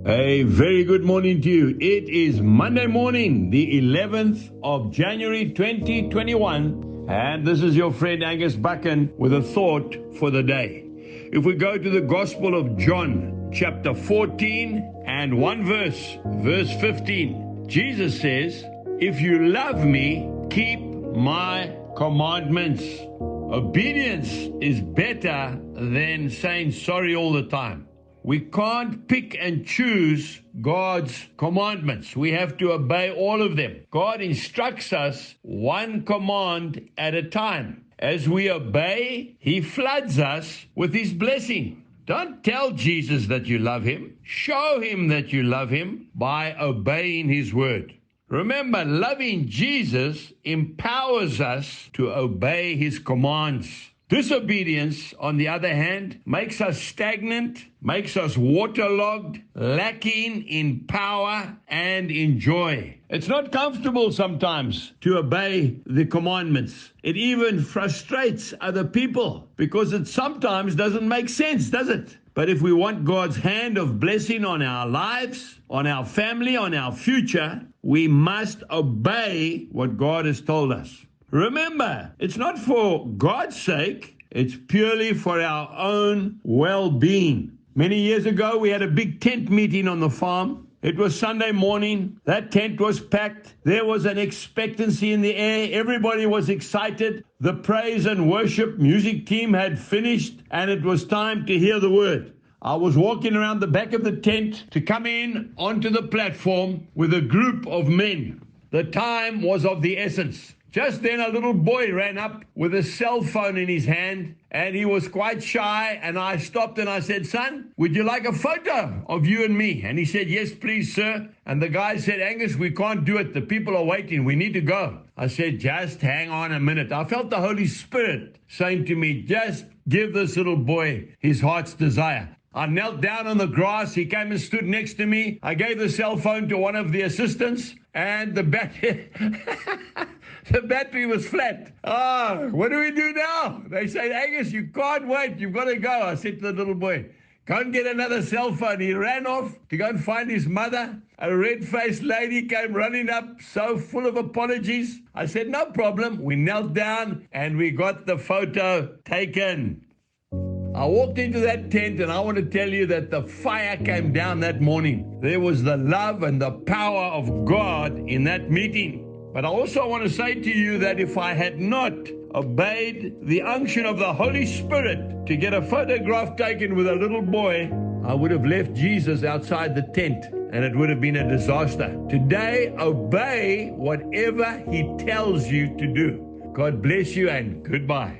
A very good morning to you. It is Monday morning, the 11th of January 2021, and this is your friend Angus Buchan with a thought for the day. If we go to the Gospel of John, chapter 14 and one verse 15, Jesus says, "If you love me, keep my commandments." Obedience is better than saying sorry all the time. We can't pick and choose God's commandments. We have to obey all of them. God instructs us one command at a time. As we obey, He floods us with His blessing. Don't tell Jesus that you love Him. Show Him that you love Him by obeying His word. Remember, loving Jesus empowers us to obey His commands. Disobedience, on the other hand, makes us stagnant, makes us waterlogged, lacking in power and in joy. It's not comfortable sometimes to obey the commandments. It even frustrates other people because it sometimes doesn't make sense, does it? But if we want God's hand of blessing on our lives, on our family, on our future, we must obey what God has told us. Remember, it's not for God's sake, it's purely for our own well-being. Many years ago, we had a big tent meeting on the farm. It was Sunday morning. That tent was packed. There was an expectancy in the air. Everybody was excited. The praise and worship music team had finished, and it was time to hear the word. I was walking around the back of the tent to come in onto the platform with a group of men. The time was of the essence. Just then a little boy ran up with a cell phone in his hand, and he was quite shy, and I stopped and I said, "Son, would you like a photo of you and me?" And he said, "Yes, please, sir." And the guy said, "Angus, we can't do it. The people are waiting. We need to go." I said, "Just hang on a minute." I felt the Holy Spirit saying to me, "Just give this little boy his heart's desire." I knelt down on the grass. He came and stood next to me. I gave the cell phone to one of the assistants, and the battery was flat. What do we do now? They said, "Angus, you can't wait. You've got to go." I said to the little boy, "Go and get another cell phone." He ran off to go and find his mother. A red-faced lady came running up, so full of apologies. I said, "No problem." We knelt down, and we got the photo taken. I walked into that tent, and I want to tell you that the fire came down that morning. There was the love and the power of God in that meeting. But I also want to say to you that if I had not obeyed the unction of the Holy Spirit to get a photograph taken with a little boy, I would have left Jesus outside the tent, and it would have been a disaster. Today, obey whatever He tells you to do. God bless you, and goodbye.